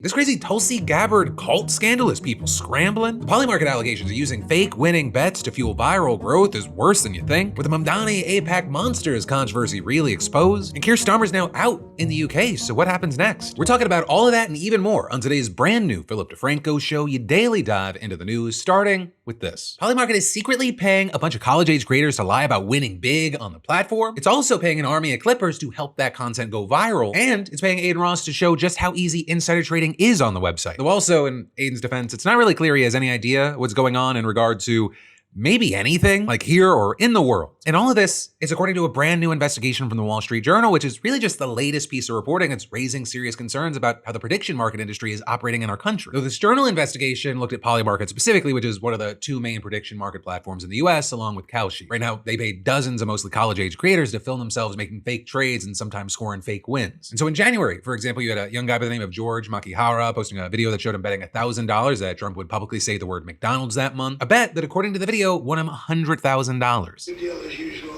This crazy Tulsi Gabbard cult scandal is people scrambling. The Polymarket allegations of using fake winning bets to fuel viral growth is worse than you think. With the Mamdani AIPAC monsters controversy really exposed, and Kier Starmer's now out in the UK, so what happens next? We're talking about all of that and even more on today's brand new Philip DeFranco show. You daily dive into the news, starting with this. Polymarket is secretly paying a bunch of college-age creators to lie about winning big on the platform. It's also paying an army of clippers to help that content go viral, and it's paying Adin to show just how easy insider trading is on the website. Though also, in Adin's defense, it's not really clear he has any idea what's going on in regard to maybe anything, like here or in the world. And all of this is according to a brand new investigation from the Wall Street Journal, which is really just the latest piece of reporting that's raising serious concerns about how the prediction market industry is operating in our country. Though this journal investigation looked at Polymarket specifically, which is one of the two main prediction market platforms in the US, along with Kalshi. Right now, they paid dozens of mostly college-age creators to film themselves making fake trades and sometimes scoring fake wins. And so in January, for example, you had a young guy by the name of George Makihara posting a video that showed him betting $1,000 that Trump would publicly say the word McDonald's that month. A bet that, according to the video, won him $100,000. Good deal as usual.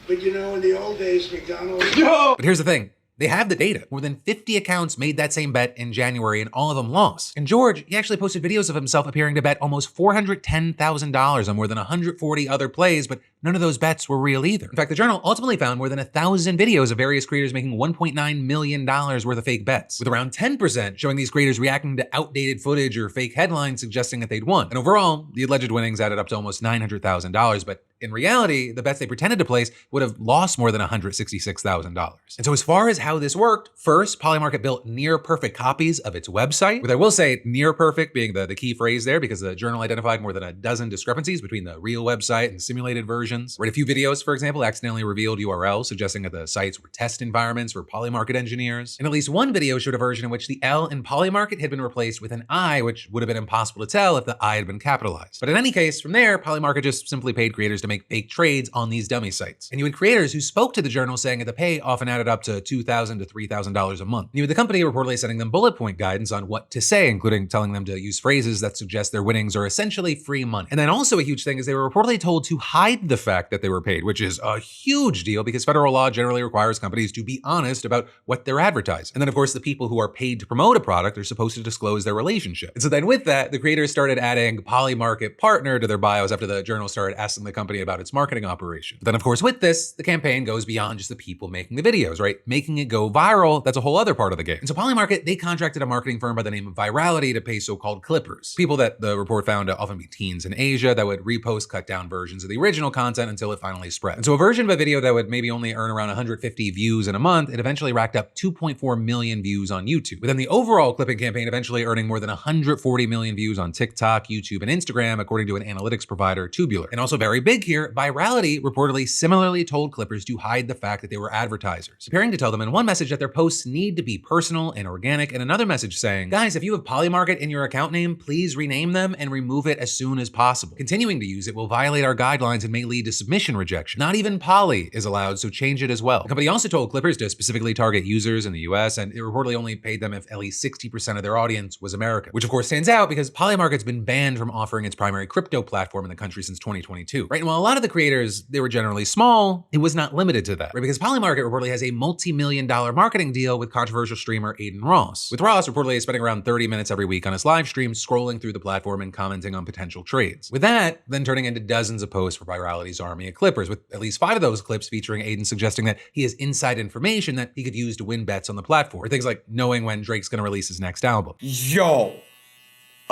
But you know, in the old days, McDonald's... But here's the thing. They have the data. More than 50 accounts made that same bet in January and all of them lost. And George, he actually posted videos of himself appearing to bet almost $410,000 on more than 140 other plays, but none of those bets were real either. In fact, the journal ultimately found more than 1,000 videos of various creators making $1.9 million worth of fake bets, with around 10% showing these creators reacting to outdated footage or fake headlines suggesting that they'd won. And overall, the alleged winnings added up to almost $900,000, but in reality, the bets they pretended to place would have lost more than $166,000. And so as far as how this worked, first, Polymarket built near perfect copies of its website, with I will say near perfect being the key phrase there, because the journal identified more than a dozen discrepancies between the real website and simulated versions. Where a few videos, for example, accidentally revealed URLs, suggesting that the sites were test environments for Polymarket engineers. And at least one video showed a version in which the L in Polymarket had been replaced with an I, which would have been impossible to tell if the I had been capitalized. But in any case, from there, Polymarket just simply paid creators to make fake trades on these dummy sites. And you had creators who spoke to the journal saying that the pay often added up to $2,000 to $3,000 a month. And you had the company reportedly sending them bullet point guidance on what to say, including telling them to use phrases that suggest their winnings are essentially free money. And then also a huge thing is they were reportedly told to hide the fact that they were paid, which is a huge deal because federal law generally requires companies to be honest about what they're advertising. And then of course, the people who are paid to promote a product are supposed to disclose their relationship. And so then with that, the creators started adding Polymarket partner to their bios after the journal started asking the company about its marketing operation. But then of course with this, the campaign goes beyond just the people making the videos, right? Making it go viral, that's a whole other part of the game. And so Polymarket, they contracted a marketing firm by the name of Virality to pay so-called clippers. People that the report found to often be teens in Asia that would repost cut down versions of the original content until it finally spread. And so a version of a video that would maybe only earn around 150 views in a month, it eventually racked up 2.4 million views on YouTube. But then the overall clipping campaign eventually earning more than 140 million views on TikTok, YouTube, and Instagram, according to an analytics provider, Tubular. And also very big here, Virality reportedly similarly told clippers to hide the fact that they were advertisers, appearing to tell them in one message that their posts need to be personal and organic, and another message saying, guys, if you have Polymarket in your account name, please rename them and remove it as soon as possible. Continuing to use it will violate our guidelines and may lead to submission rejection. Not even Poly is allowed, so change it as well. The company also told clippers to specifically target users in the US, and it reportedly only paid them if at least 60% of their audience was American, which of course stands out because Polymarket's been banned from offering its primary crypto platform in the country since 2022, right? And while a lot of the creators, they were generally small, it was not limited to that, right? Because Polymarket reportedly has a multi-million-dollar marketing deal with controversial streamer Adin. With Ross reportedly spending around 30 minutes every week on his live stream, scrolling through the platform and commenting on potential trades. With that, then turning into dozens of posts for Virality's army of clippers, with at least 5 of those clips featuring Adin suggesting that he has inside information that he could use to win bets on the platform, or things like knowing when Drake's gonna release his next album. Yo.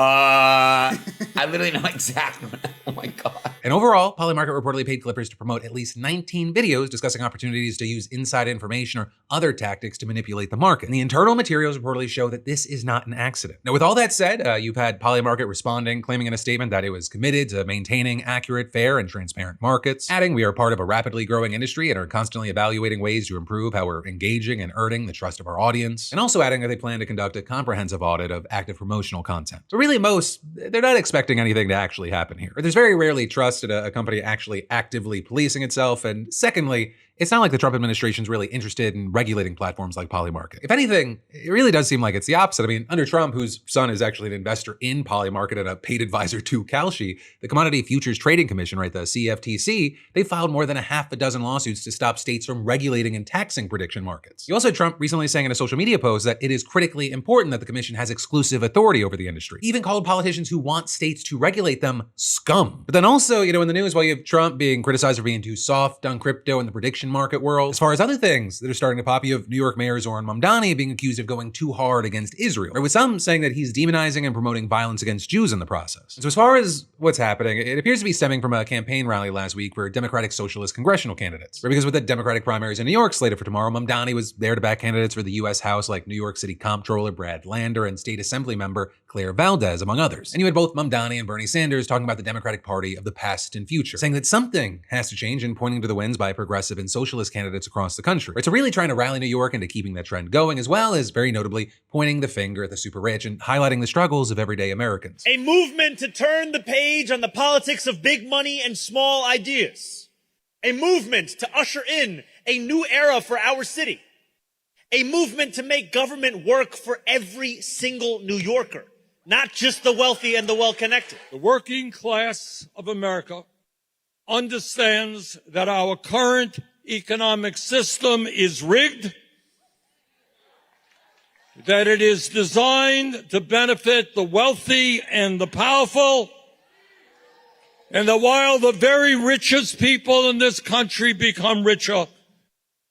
I literally know exactly. Oh my God. And overall, Polymarket reportedly paid clippers to promote at least 19 videos discussing opportunities to use inside information or other tactics to manipulate the market. And the internal materials reportedly show that this is not an accident. Now, with all that said, you've had Polymarket responding, claiming in a statement that it was committed to maintaining accurate, fair, and transparent markets, adding, we are part of a rapidly growing industry and are constantly evaluating ways to improve how we're engaging and earning the trust of our audience, and also adding that they plan to conduct a comprehensive audit of active promotional content. So really most, they're not expecting anything to actually happen here. There's very rarely trust in a company actually actively policing itself, and secondly, it's not like the Trump administration's really interested in regulating platforms like Polymarket. If anything, it really does seem like it's the opposite. I mean, under Trump, whose son is actually an investor in Polymarket and a paid advisor to Kalshi, the Commodity Futures Trading Commission, right, the CFTC, they filed more than a half a dozen lawsuits to stop states from regulating and taxing prediction markets. You also had Trump recently saying in a social media post that it is critically important that the commission has exclusive authority over the industry. He even called politicians who want states to regulate them scum. But then also, in the news, while you have Trump being criticized for being too soft on crypto and the prediction market world, as far as other things that are starting to pop, you have New York Mayor Zoran Mamdani being accused of going too hard against Israel, or with some saying that he's demonizing and promoting violence against Jews in the process. So as far as what's happening, it appears to be stemming from a campaign rally last week for Democratic Socialist congressional candidates. Because with the Democratic primaries in New York slated for tomorrow, Mamdani was there to back candidates for the U.S. House like New York City Comptroller Brad Lander and State Assembly member Claire Valdez, among others. And you had both Mamdani and Bernie Sanders talking about the Democratic Party of the past and future, saying that something has to change and pointing to the wins by progressive and socialist candidates across the country. Right, so really trying to rally New York into keeping that trend going, as well as very notably pointing the finger at the super rich and highlighting the struggles of everyday Americans. A movement to turn the page on the politics of big money and small ideas. A movement to usher in a new era for our city. A movement to make government work for every single New Yorker, not just the wealthy and the well-connected. The working class of America understands that our current economic system is rigged, that it is designed to benefit the wealthy and the powerful, and that while the very richest people in this country become richer,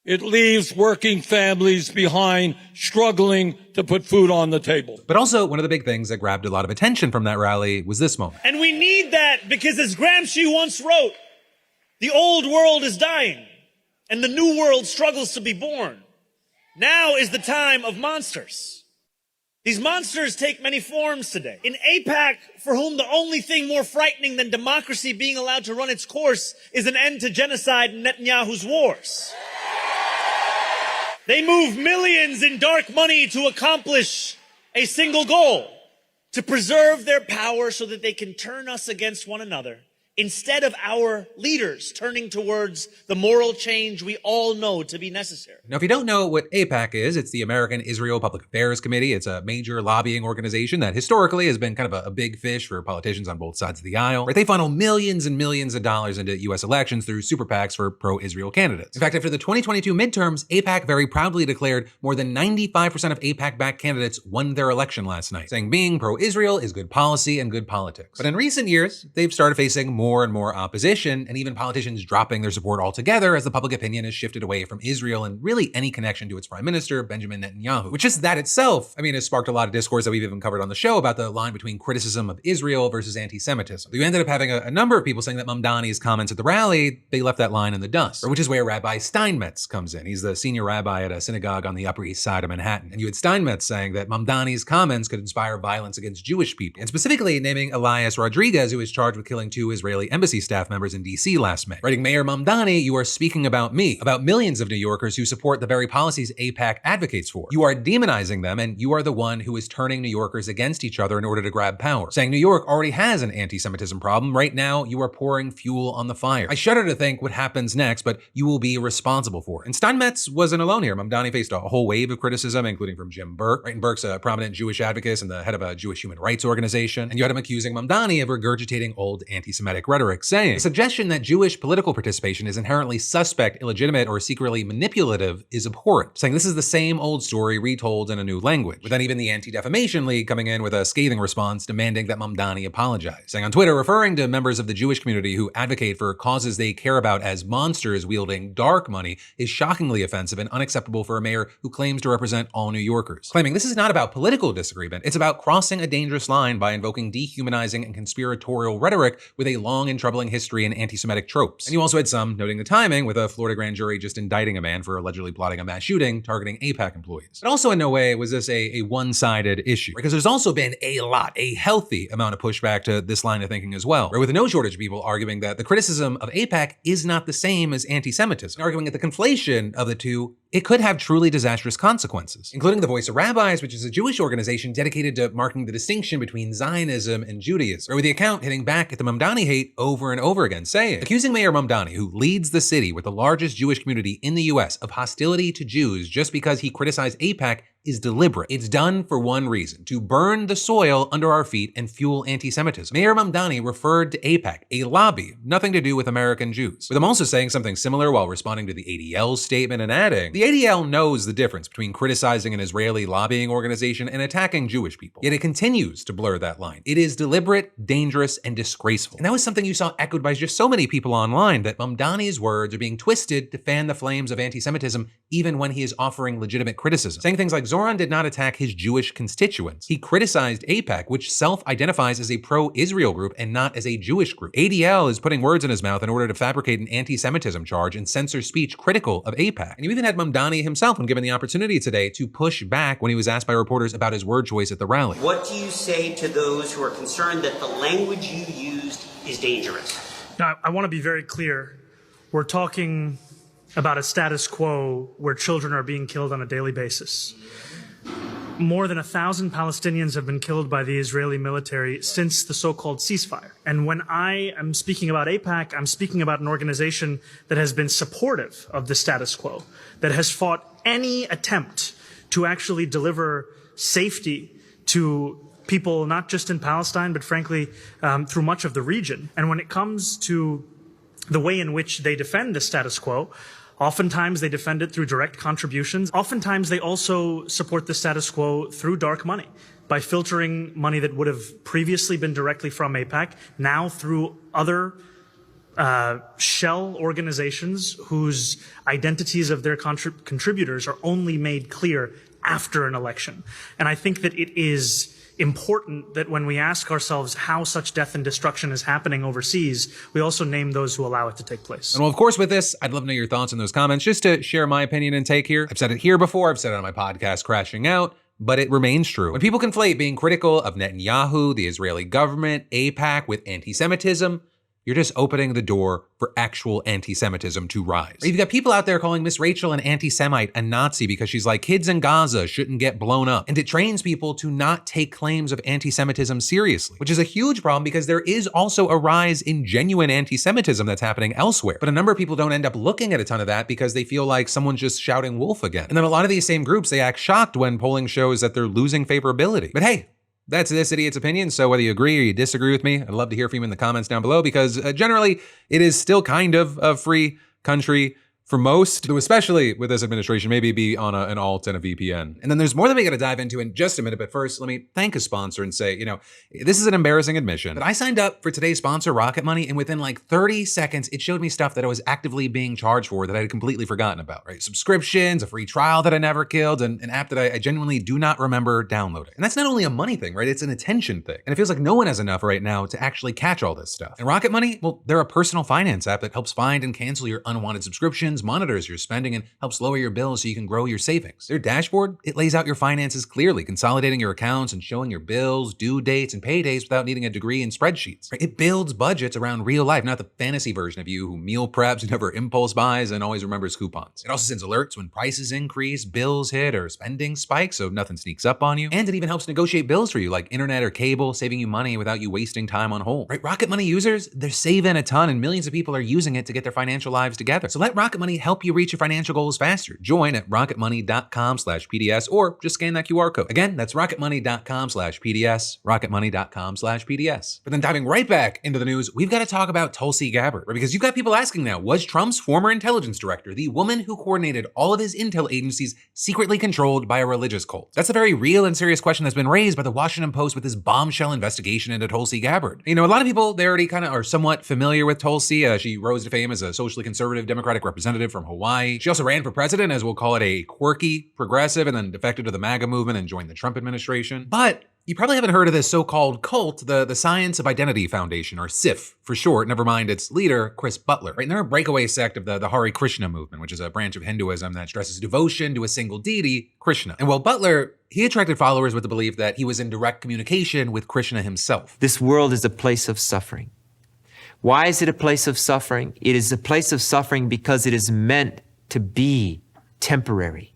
it leaves working families behind struggling to put food on the table. But also, one of the big things that grabbed a lot of attention from that rally was this moment. And we need that because, as Gramsci once wrote, the old world is dying and the new world struggles to be born. Now is the time of monsters. These monsters take many forms today. In AIPAC, for whom the only thing more frightening than democracy being allowed to run its course is an end to genocide and Netanyahu's wars. They move millions in dark money to accomplish a single goal, to preserve their power so that they can turn us against one another, instead of our leaders turning towards the moral change we all know to be necessary. Now, if you don't know what AIPAC is, it's the American Israel Public Affairs Committee. It's a major lobbying organization that historically has been kind of a big fish for politicians on both sides of the aisle. Right? They funnel millions and millions of dollars into U.S. elections through super PACs for pro-Israel candidates. In fact, after the 2022 midterms, AIPAC very proudly declared more than 95% of AIPAC-backed candidates won their election last night, saying being pro-Israel is good policy and good politics. But in recent years, they've started facing more and more opposition, and even politicians dropping their support altogether as the public opinion has shifted away from Israel and really any connection to its prime minister, Benjamin Netanyahu. Which just that itself, has sparked a lot of discourse that we've even covered on the show about the line between criticism of Israel versus anti-Semitism. You ended up having a number of people saying that Mamdani's comments at the rally, they left that line in the dust, which is where Rabbi Steinmetz comes in. He's the senior rabbi at a synagogue on the Upper East Side of Manhattan. And you had Steinmetz saying that Mamdani's comments could inspire violence against Jewish people, and specifically naming Elias Rodriguez, who is charged with killing 2 Israeli embassy staff members in DC last May. Writing, Mayor Mamdani, you are speaking about me, about millions of New Yorkers who support the very policies AIPAC advocates for. You are demonizing them, and you are the one who is turning New Yorkers against each other in order to grab power. Saying New York already has an anti-Semitism problem. Right now, you are pouring fuel on the fire. I shudder to think what happens next, but you will be responsible for it. And Steinmetz wasn't alone here. Mamdani faced a whole wave of criticism, including from Jim Burke. Right, and Burke's a prominent Jewish advocate and the head of a Jewish human rights organization. And you had him accusing Mamdani of regurgitating old anti-Semitic rhetoric, saying the suggestion that Jewish political participation is inherently suspect, illegitimate, or secretly manipulative is abhorrent, saying this is the same old story retold in a new language. With then even the Anti-Defamation League coming in with a scathing response demanding that Mamdani apologize, saying on Twitter, referring to members of the Jewish community who advocate for causes they care about as monsters wielding dark money is shockingly offensive and unacceptable for a mayor who claims to represent all New Yorkers. Claiming this is not about political disagreement, it's about crossing a dangerous line by invoking dehumanizing and conspiratorial rhetoric with a long and troubling history in anti-Semitic tropes. And you also had some noting the timing, with a Florida grand jury just indicting a man for allegedly plotting a mass shooting targeting AIPAC employees. But also in no way was this a one-sided issue, because there's also been a healthy amount of pushback to this line of thinking as well, with no shortage of people arguing that the criticism of AIPAC is not the same as anti-Semitism, arguing that the conflation of the two it could have truly disastrous consequences, including the Voice of Rabbis, which is a Jewish organization dedicated to marking the distinction between Zionism and Judaism, or with the account hitting back at the Mamdani hate over and over again, saying, accusing Mayor Mamdani, who leads the city with the largest Jewish community in the US, of hostility to Jews just because he criticized AIPAC is deliberate. It's done for one reason, to burn the soil under our feet and fuel anti-Semitism. Mayor Mamdani referred to AIPAC, a lobby, nothing to do with American Jews, with him also saying something similar while responding to the ADL's statement and adding, the ADL knows the difference between criticizing an Israeli lobbying organization and attacking Jewish people, yet it continues to blur that line. It is deliberate, dangerous, and disgraceful. And that was something you saw echoed by just so many people online, that Mamdani's words are being twisted to fan the flames of anti-Semitism even when he is offering legitimate criticism, saying things like Zoran did not attack his Jewish constituents. He criticized AIPAC, which self-identifies as a pro-Israel group and not as a Jewish group. ADL is putting words in his mouth in order to fabricate an anti-Semitism charge and censor speech critical of AIPAC. And you even had Mamdani himself, when given the opportunity today, to push back when he was asked by reporters about his word choice at the rally. What do you say to those who are concerned that the language you used is dangerous? Now, I want to be very clear. We're talking about a status quo where children are being killed on a daily basis. More than 1,000 Palestinians have been killed by the Israeli military since the so-called ceasefire. And when I am speaking about AIPAC, I'm speaking about an organization that has been supportive of the status quo, that has fought any attempt to actually deliver safety to people, not just in Palestine, but frankly, through much of the region. And when it comes to the way in which they defend the status quo, oftentimes they defend it through direct contributions. Oftentimes they also support the status quo through dark money, by filtering money that would have previously been directly from AIPAC, now through other shell organizations whose identities of their contributors are only made clear after an election. And I think that it is important that when we ask ourselves how such death and destruction is happening overseas, we also name those who allow it to take place. And well, of course, with this, I'd love to know your thoughts in those comments, just to share my opinion and take here. I've said it here before, I've said it on my podcast, Crashing Out, but it remains true. When people conflate being critical of Netanyahu, the Israeli government, AIPAC with anti-Semitism, you're just opening the door for actual anti-Semitism to rise. Or you've got people out there calling Miss Rachel an anti-Semite, a Nazi, because she's like, kids in Gaza shouldn't get blown up. And it trains people to not take claims of anti-Semitism seriously, which is a huge problem because there is also a rise in genuine anti-Semitism that's happening elsewhere. But a number of people don't end up looking at a ton of that because they feel like someone's just shouting wolf again. And then a lot of these same groups, they act shocked when polling shows that they're losing favorability. But hey, that's this idiot's opinion, so whether you agree or you disagree with me, I'd love to hear from you in the comments down below, because generally it is still kind of a free country for most, though especially with this administration, maybe be on an alt and a VPN. And then there's more that we gotta dive into in just a minute, but first, let me thank a sponsor and say, this is an embarrassing admission, but I signed up for today's sponsor, Rocket Money, and within like 30 seconds, it showed me stuff that I was actively being charged for that I had completely forgotten about, right? Subscriptions, a free trial that I never killed, and an app that I genuinely do not remember downloading. And that's not only a money thing, right? It's an attention thing. And it feels like no one has enough right now to actually catch all this stuff. And Rocket Money, well, they're a personal finance app that helps find and cancel your unwanted subscriptions, monitors your spending, and helps lower your bills so you can grow your savings. Their dashboard, it lays out your finances clearly, consolidating your accounts and showing your bills, due dates, and paydays without needing a degree in spreadsheets. Right? It builds budgets around real life, not the fantasy version of you who meal preps, never impulse buys, and always remembers coupons. It also sends alerts when prices increase, bills hit, or spending spikes, so nothing sneaks up on you. And it even helps negotiate bills for you, like internet or cable, saving you money without you wasting time on hold. Right? Rocket Money users, they're saving a ton, and millions of people are using it to get their financial lives together. So let Rocket Money help you reach your financial goals faster. Join at rocketmoney.com/PDS or just scan that QR code. Again, that's rocketmoney.com/PDS, rocketmoney.com/PDS. But then diving right back into the news, we've got to talk about Tulsi Gabbard, right? Because you've got people asking now, was Trump's former intelligence director, the woman who coordinated all of his intel agencies, secretly controlled by a religious cult? That's a very real and serious question that's been raised by the Washington Post with this bombshell investigation into Tulsi Gabbard. A lot of people, they already kind of are somewhat familiar with Tulsi. She rose to fame as a socially conservative Democratic representative from Hawaii. She also ran for president as we'll call it, a quirky progressive, and then defected to the MAGA movement and joined the Trump administration. But you probably haven't heard of this so-called cult, the Science of Identity Foundation, or SIF for short, never mind its leader, Chris Butler. Right? And they're a breakaway sect of the Hare Krishna movement, which is a branch of Hinduism that stresses devotion to a single deity, Krishna. And while Butler, he attracted followers with the belief that he was in direct communication with Krishna himself. This world is a place of suffering. Why is it a place of suffering? It is a place of suffering because it is meant to be temporary.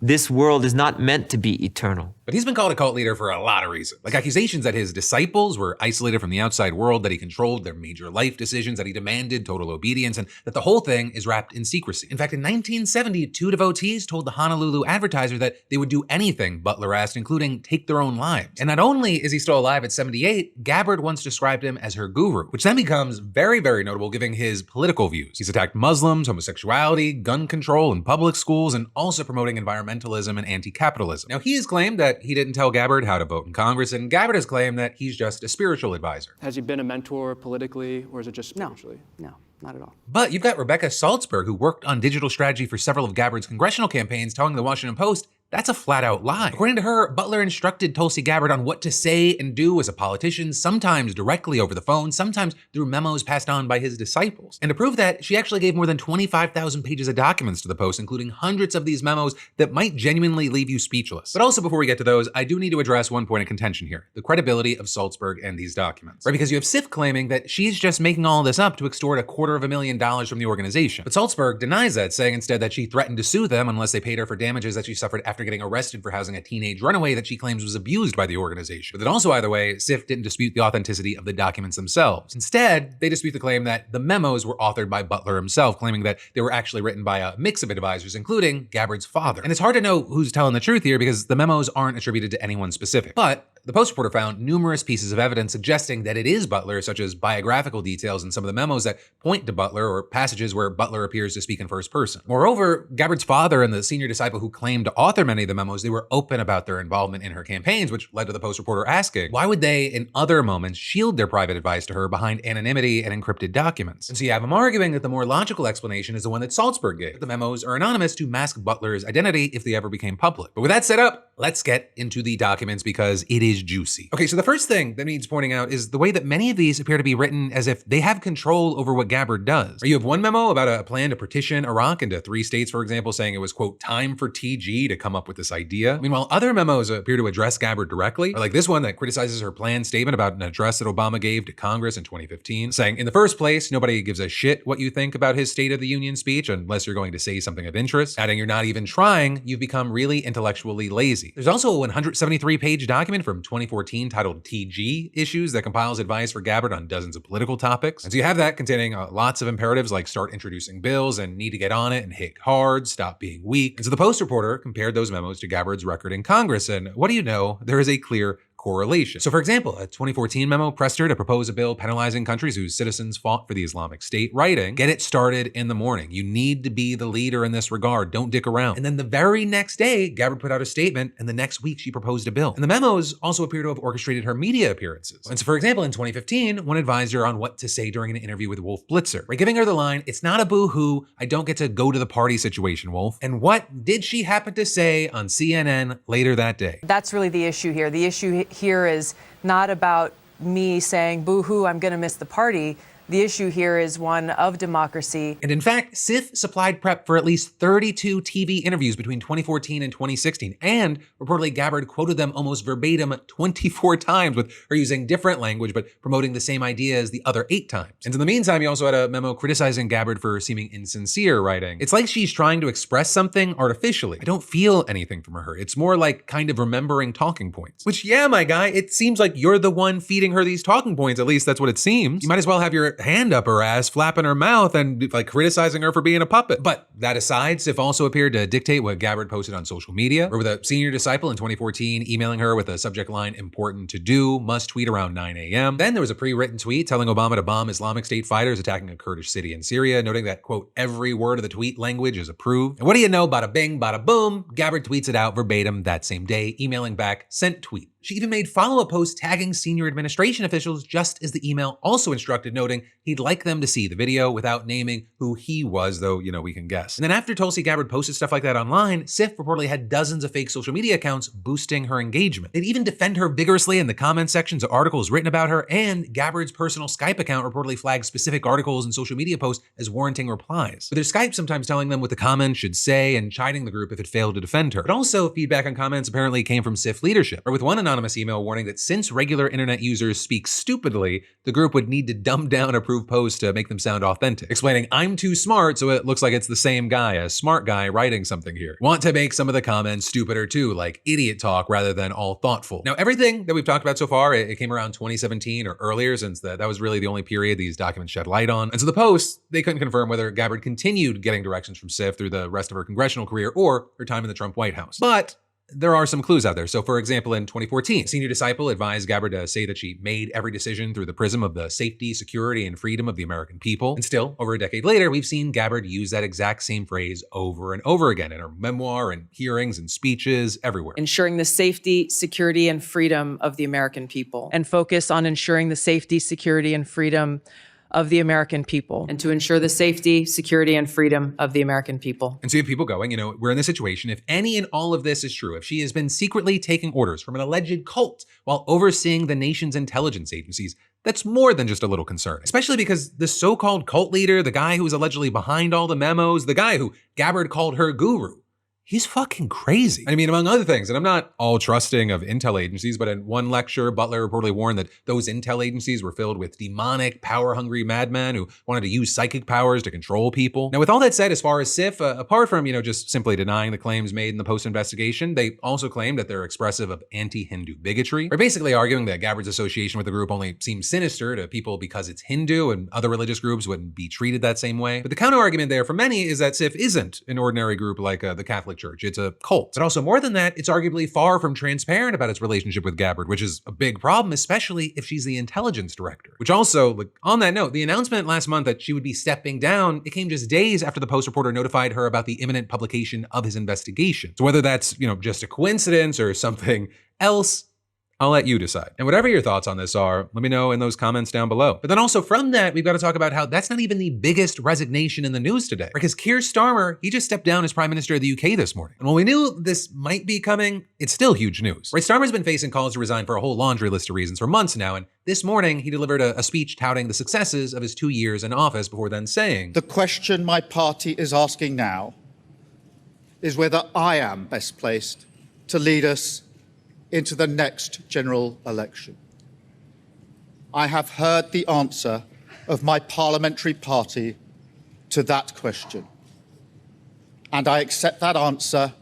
This world is not meant to be eternal. But he's been called a cult leader for a lot of reasons. Like accusations that his disciples were isolated from the outside world, that he controlled their major life decisions, that he demanded total obedience, and that the whole thing is wrapped in secrecy. In fact, in 1970, two devotees told the Honolulu Advertiser that they would do anything Butler asked, including take their own lives. And not only is he still alive at 78, Gabbard once described him as her guru, which then becomes very, very notable given his political views. He's attacked Muslims, homosexuality, gun control in public schools, and also promoting environmentalism and anti-capitalism. Now, he has claimed that he didn't tell Gabbard how to vote in Congress, and Gabbard has claimed that he's just a spiritual advisor. Has he been a mentor politically, or is it just spiritually? No, not at all. But you've got Rebecca Salzberg, who worked on digital strategy for several of Gabbard's congressional campaigns, telling the Washington Post that's a flat-out lie. According to her, Butler instructed Tulsi Gabbard on what to say and do as a politician, sometimes directly over the phone, sometimes through memos passed on by his disciples. And to prove that, she actually gave more than 25,000 pages of documents to the Post, including hundreds of these memos that might genuinely leave you speechless. But also, before we get to those, I do need to address one point of contention here: the credibility of Salzberg and these documents. Right, because you have Sif claiming that she's just making all this up to extort $250,000 from the organization. But Salzberg denies that, saying instead that she threatened to sue them unless they paid her for damages that she suffered after getting arrested for housing a teenage runaway that she claims was abused by the organization. But then also, either way, Sif didn't dispute the authenticity of the documents themselves. Instead, they dispute the claim that the memos were authored by Butler himself, claiming that they were actually written by a mix of advisors, including Gabbard's father. And it's hard to know who's telling the truth here because the memos aren't attributed to anyone specific. But the Post reporter found numerous pieces of evidence suggesting that it is Butler, such as biographical details in some of the memos that point to Butler or passages where Butler appears to speak in first person. Moreover, Gabbard's father and the senior disciple who claimed to author many of the memos, they were open about their involvement in her campaigns, which led to the Post reporter asking, why would they, in other moments, shield their private advice to her behind anonymity and encrypted documents? And so you have him arguing that the more logical explanation is the one that Salzberg gave. The memos are anonymous to mask Butler's identity if they ever became public. But with that set up, let's get into the documents because it is juicy. Okay, so the first thing that needs pointing out is the way that many of these appear to be written as if they have control over what Gabbard does. Or you have one memo about a plan to partition Iraq into 3 states, for example, saying it was, quote, time for TG to come up with this idea. Meanwhile, other memos appear to address Gabbard directly, or like this one that criticizes her planned statement about an address that Obama gave to Congress in 2015, saying, in the first place, nobody gives a shit what you think about his State of the Union speech unless you're going to say something of interest. Adding, you're not even trying, you've become really intellectually lazy. There's also a 173-page document from 2014 titled TG Issues that compiles advice for Gabbard on dozens of political topics. And so you have that containing lots of imperatives like start introducing bills and need to get on it and hit hard, stop being weak. And so the Post reporter compared those memos to Gabbard's record in Congress, and what do you know? There is a clear correlation. So for example, a 2014 memo pressed her to propose a bill penalizing countries whose citizens fought for the Islamic State, writing, get it started in the morning. You need to be the leader in this regard. Don't dick around. And then the very next day, Gabbard put out a statement, and the next week she proposed a bill. And the memos also appear to have orchestrated her media appearances. And so for example, in 2015, one advised her on what to say during an interview with Wolf Blitzer, by giving her the line, it's not a boo-hoo, I don't get to go to the party situation, Wolf. And what did she happen to say on CNN later that day? That's really the issue here. The issue here is not about me saying, boo-hoo, I'm going to miss the party. The issue here is one of democracy. And in fact, Sif supplied prep for at least 32 TV interviews between 2014 and 2016. And reportedly, Gabbard quoted them almost verbatim 24 times, with her using different language, but promoting the same ideas the other 8 times. And in the meantime, you also had a memo criticizing Gabbard for seeming insincere, writing, it's like she's trying to express something artificially. I don't feel anything from her. It's more like kind of remembering talking points. Which, yeah, my guy, it seems like you're the one feeding her these talking points. At least that's what it seems. You might as well have your hand up her ass, flapping her mouth, and like criticizing her for being a puppet. But that aside, Sif also appeared to dictate what Gabbard posted on social media, or with a senior disciple in 2014 emailing her with a subject line, important to do, must tweet around 9 a.m. Then there was a pre-written tweet telling Obama to bomb Islamic State fighters attacking a Kurdish city in Syria, noting that, quote, every word of the tweet language is approved. And what do you know, bada bing, bada boom, Gabbard tweets it out verbatim that same day, emailing back, sent tweet. She even made follow-up posts tagging senior administration officials just as the email also instructed, noting he'd like them to see the video without naming who he was, though, you know, we can guess. And then after Tulsi Gabbard posted stuff like that online, Sif reportedly had dozens of fake social media accounts boosting her engagement. They'd even defend her vigorously in the comment sections of articles written about her, and Gabbard's personal Skype account reportedly flagged specific articles and social media posts as warranting replies. With their Skype sometimes telling them what the comments should say and chiding the group if it failed to defend her. But also, feedback on comments apparently came from Sif leadership, or with one anonymous email warning that since regular internet users speak stupidly, the group would need to dumb down approved posts to make them sound authentic, explaining, I'm too smart, so it looks like it's the same guy, a smart guy writing something here. Want to make some of the comments stupider too, like idiot talk rather than all thoughtful. Now, everything that we've talked about so far, it came around 2017 or earlier, since that was really the only period these documents shed light on. And so the posts, they couldn't confirm whether Gabbard continued getting directions from Sif through the rest of her congressional career or her time in the Trump White House. But there are some clues out there. So for example, in 2014, a senior disciple advised Gabbard to say that she made every decision through the prism of the safety, security, and freedom of the American people. And still, over a decade later, we've seen Gabbard use that exact same phrase over and over again in her memoir and hearings and speeches everywhere. Ensuring the safety, security, and freedom of the American people. And focus on ensuring the safety, security, and freedom of the American people. And to ensure the safety, security, and freedom of the American people. And so you have people going, we're in this situation. If any and all of this is true, if she has been secretly taking orders from an alleged cult while overseeing the nation's intelligence agencies, that's more than just a little concern, especially because the so-called cult leader, the guy who was allegedly behind all the memos, the guy who Gabbard called her guru, he's fucking crazy. I mean, among other things, and I'm not all trusting of intel agencies, but in one lecture, Butler reportedly warned that those intel agencies were filled with demonic, power-hungry madmen who wanted to use psychic powers to control people. Now, with all that said, as far as Sif, apart from, just simply denying the claims made in the post-investigation, they also claim that they're expressive of anti-Hindu bigotry, or basically arguing that Gabbard's association with the group only seems sinister to people because it's Hindu and other religious groups wouldn't be treated that same way. But the counter-argument there for many is that Sif isn't an ordinary group like the Catholic Church. It's a cult. And also more than that, it's arguably far from transparent about its relationship with Gabbard, which is a big problem, especially if she's the intelligence director. Which also, on that note, the announcement last month that she would be stepping down, it came just days after the Post reporter notified her about the imminent publication of his investigation. So whether that's, just a coincidence or something else, I'll let you decide. And whatever your thoughts on this are, let me know in those comments down below. But then also from that, we've got to talk about how that's not even the biggest resignation in the news today. Because Keir Starmer, he just stepped down as Prime Minister of the UK this morning. And while we knew this might be coming, it's still huge news. Right, Starmer's been facing calls to resign for a whole laundry list of reasons for months now, and this morning he delivered a speech touting the successes of his 2 years in office before then saying, "The question my party is asking now is whether I am best placed to lead us into the next general election. I have heard the answer of my parliamentary party to that question, and I accept that answer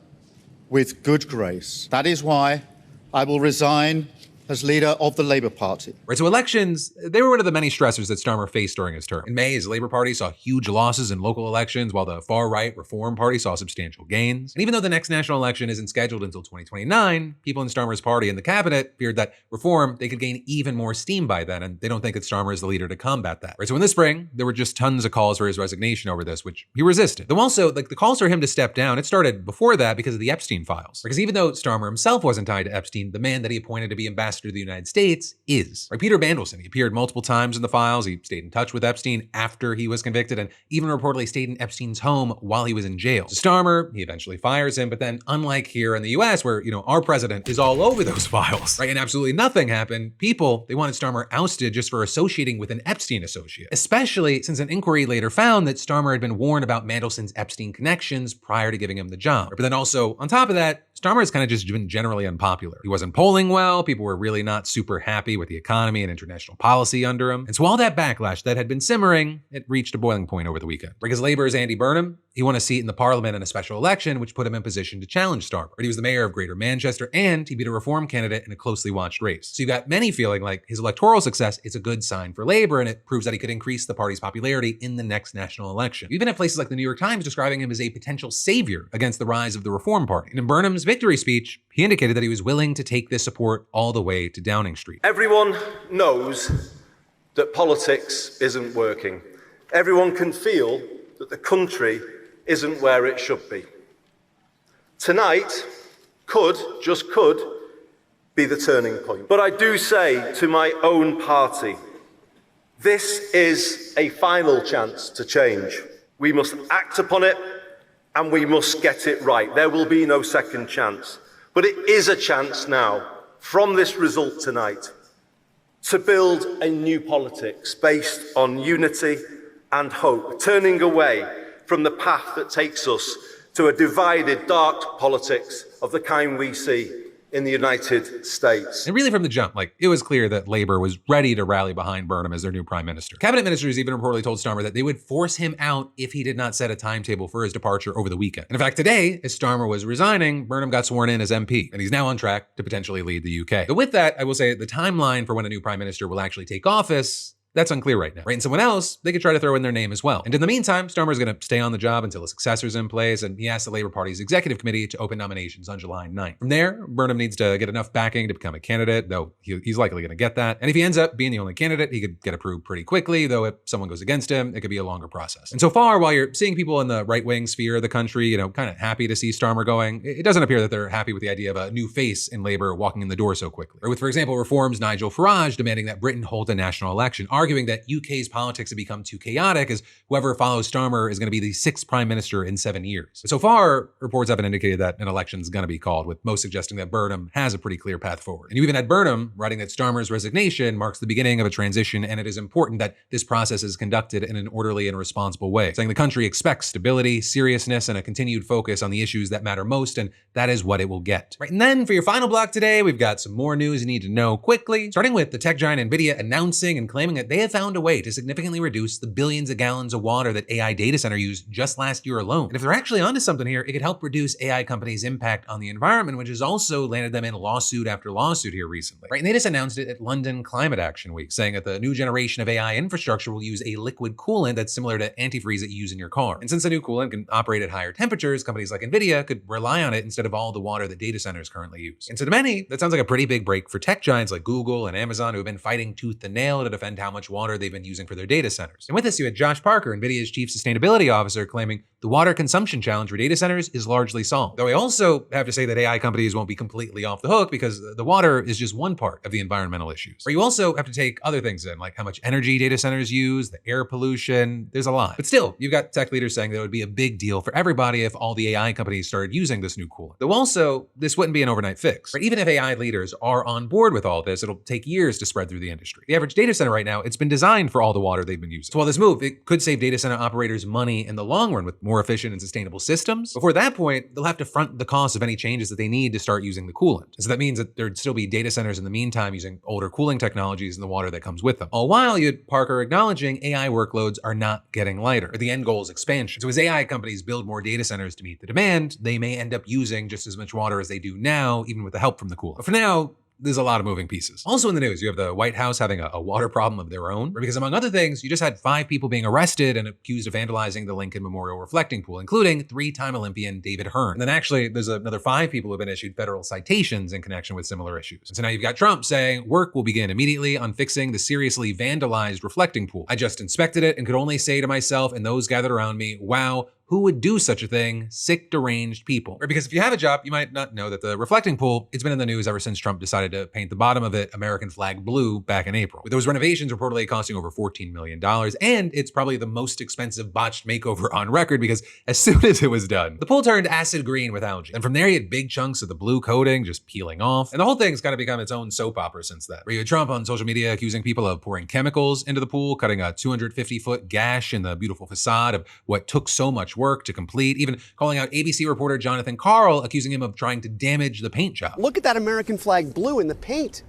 with good grace. That is why I will resign as leader of the Labour Party." Right, so elections, they were one of the many stressors that Starmer faced during his term. In May, his Labour Party saw huge losses in local elections, while the far-right Reform Party saw substantial gains. And even though the next national election isn't scheduled until 2029, people in Starmer's party and the cabinet feared that Reform, they could gain even more steam by then, and they don't think that Starmer is the leader to combat that. Right, so in the spring, there were just tons of calls for his resignation over this, which he resisted. Though also, the calls for him to step down, it started before that because of the Epstein files. Because even though Starmer himself wasn't tied to Epstein, the man that he appointed to be ambassador to the United States is. Right, Peter Mandelson, he appeared multiple times in the files. He stayed in touch with Epstein after he was convicted and even reportedly stayed in Epstein's home while he was in jail. So Starmer, he eventually fires him, but then unlike here in the US where, our president is all over those files, right, and absolutely nothing happened, people, they wanted Starmer ousted just for associating with an Epstein associate, especially since an inquiry later found that Starmer had been warned about Mandelson's Epstein connections prior to giving him the job. But then also, on top of that, Starmer has kind of just been generally unpopular. He wasn't polling well, people were really not super happy with the economy and international policy under him. And so all that backlash that had been simmering, it reached a boiling point over the weekend. Because Labour's Andy Burnham, he won a seat in the parliament in a special election, which put him in position to challenge Starmer. But he was the mayor of Greater Manchester, and he beat a Reform candidate in a closely watched race. So you got many feeling like his electoral success is a good sign for Labour, and it proves that he could increase the party's popularity in the next national election. You even have places like the New York Times describing him as a potential savior against the rise of the Reform Party. And in Burnham's victory speech, he indicated that he was willing to take this support all the way to Downing Street. Everyone knows that politics isn't working. Everyone can feel that the country isn't where it should be. Tonight just could, be the turning point. But I do say to my own party, this is a final chance to change. We must act upon it, and we must get it right. There will be no second chance. But it is a chance now, from this result tonight, to build a new politics based on unity and hope, turning away from the path that takes us to a divided, dark politics of the kind we see in the United States. And really from the jump, it was clear that Labor was ready to rally behind Burnham as their new prime minister. Cabinet ministers even reportedly told Starmer that they would force him out if he did not set a timetable for his departure over the weekend. And in fact, today, as Starmer was resigning, Burnham got sworn in as MP, and he's now on track to potentially lead the UK. But with that, I will say the timeline for when a new prime minister will actually take office, that's unclear right now. Right? And someone else, they could try to throw in their name as well. And in the meantime, Starmer's going to stay on the job until a successor's in place, and he asked the Labor Party's executive committee to open nominations on July 9th. From there, Burnham needs to get enough backing to become a candidate, though he's likely going to get that. And if he ends up being the only candidate, he could get approved pretty quickly, though if someone goes against him, it could be a longer process. And so far, while you're seeing people in the right-wing sphere of the country, kind of happy to see Starmer going, it doesn't appear that they're happy with the idea of a new face in Labor walking in the door so quickly. Or with, for example, Reform's Nigel Farage demanding that Britain hold a national election, arguing that UK's politics have become too chaotic as whoever follows Starmer is going to be the 6th prime minister in 7 years. But so far, reports haven't indicated that an election is going to be called, with most suggesting that Burnham has a pretty clear path forward. And you even had Burnham writing that Starmer's resignation marks the beginning of a transition, and it is important that this process is conducted in an orderly and responsible way, saying the country expects stability, seriousness, and a continued focus on the issues that matter most, and that is what it will get. Right, and then for your final block today, we've got some more news you need to know quickly, starting with the tech giant Nvidia announcing and claiming that they have found a way to significantly reduce the billions of gallons of water that AI data center used just last year alone. And if they're actually onto something here, it could help reduce AI companies' impact on the environment, which has also landed them in lawsuit after lawsuit here recently. Right, and they just announced it at London Climate Action Week, saying that the new generation of AI infrastructure will use a liquid coolant that's similar to antifreeze that you use in your car. And since the new coolant can operate at higher temperatures, companies like Nvidia could rely on it instead of all the water that data centers currently use. And so to many, that sounds like a pretty big break for tech giants like Google and Amazon, who have been fighting tooth and nail to defend how much water they've been using for their data centers. And with this, you had Josh Parker, Nvidia's chief sustainability officer, claiming the water consumption challenge for data centers is largely solved. Though I also have to say that AI companies won't be completely off the hook, because the water is just one part of the environmental issues. Or you also have to take other things in, like how much energy data centers use, the air pollution, there's a lot. But still, you've got tech leaders saying that it would be a big deal for everybody if all the AI companies started using this new coolant. Though also, this wouldn't be an overnight fix. Right? Even if AI leaders are on board with all this, it'll take years to spread through the industry. The average data center right now, it's been designed for all the water they've been using. So while this move, it could save data center operators money in the long run with more efficient and sustainable systems, before that point, they'll have to front the cost of any changes that they need to start using the coolant. And so that means that there'd still be data centers in the meantime using older cooling technologies and the water that comes with them. All while you had Parker acknowledging AI workloads are not getting lighter, or the end goal is expansion. So as AI companies build more data centers to meet the demand, they may end up using just as much water as they do now, even with the help from the coolant. But for now, there's a lot of moving pieces. Also in the news, you have the White House having a water problem of their own, because among other things, you just had 5 people being arrested and accused of vandalizing the Lincoln Memorial reflecting pool, including 3-time Olympian David Hearn. And then actually, there's another 5 people who have been issued federal citations in connection with similar issues. And so now you've got Trump saying work will begin immediately on fixing the seriously vandalized reflecting pool. I just inspected it and could only say to myself and those gathered around me, wow, who would do such a thing? Sick, deranged people. Or because if you have a job, you might not know that the reflecting pool, it's been in the news ever since Trump decided to paint the bottom of it American flag blue back in April. With those renovations reportedly costing over $14 million, and it's probably the most expensive botched makeover on record, because as soon as it was done, the pool turned acid green with algae. And from there, you had big chunks of the blue coating just peeling off. And the whole thing's kind of become its own soap opera since then. Where you had Trump on social media accusing people of pouring chemicals into the pool, cutting a 250-foot gash in the beautiful facade of what took so much work to complete, even calling out ABC reporter Jonathan Karl, accusing him of trying to damage the paint job. Look at that American flag blue in the paint.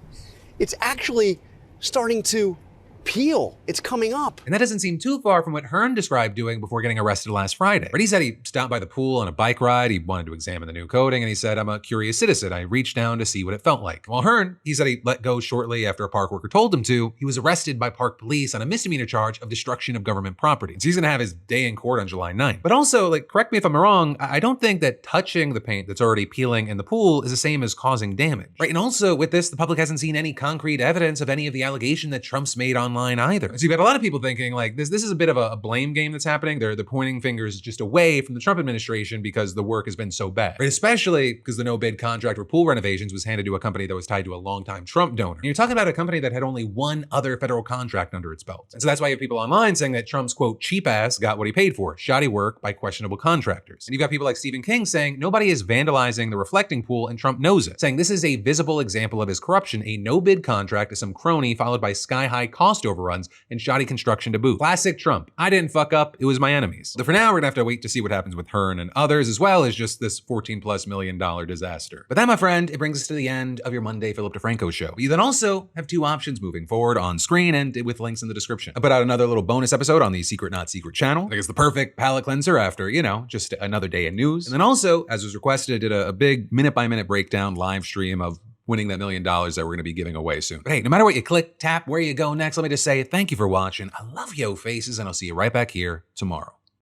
It's actually starting to peel. It's coming up. And that doesn't seem too far from what Hearn described doing before getting arrested last Friday. But he said he stopped by the pool on a bike ride. He wanted to examine the new coating, and he said, I'm a curious citizen. I reached down to see what it felt like. While Hearn, he said he let go shortly after a park worker told him to. He was arrested by park police on a misdemeanor charge of destruction of government property. So he's gonna have his day in court on July 9th. But also, correct me if I'm wrong, I don't think that touching the paint that's already peeling in the pool is the same as causing damage. Right? And also with this, the public hasn't seen any concrete evidence of any of the allegation that Trump's made online either. So you've got a lot of people thinking this is a bit of a blame game that's happening. They're pointing fingers just away from the Trump administration because the work has been so bad. Right? Especially because the no-bid contract for pool renovations was handed to a company that was tied to a longtime Trump donor. And you're talking about a company that had only one other federal contract under its belt. And so that's why you have people online saying that Trump's, quote, cheap ass got what he paid for, shoddy work by questionable contractors. And you've got people like Stephen King saying nobody is vandalizing the reflecting pool and Trump knows it, saying this is a visible example of his corruption, a no-bid contract to some crony followed by sky-high cost cost overruns, and shoddy construction to boot. Classic Trump. I didn't fuck up, it was my enemies. So for now, we're gonna have to wait to see what happens with Hearn and others, as well as just this $14+ million disaster. But that, my friend, it brings us to the end of your Monday Philip DeFranco show. You then also have two options moving forward on screen and with links in the description. I put out another little bonus episode on the Secret Not Secret channel. I think it's the perfect palate cleanser after, just another day in news. And then also, as was requested, I did a big minute-by-minute breakdown live stream of winning that $1 million that we're gonna be giving away soon. But hey, no matter what you click, tap, where you go next, let me just say thank you for watching. I love yo faces, and I'll see you right back here tomorrow.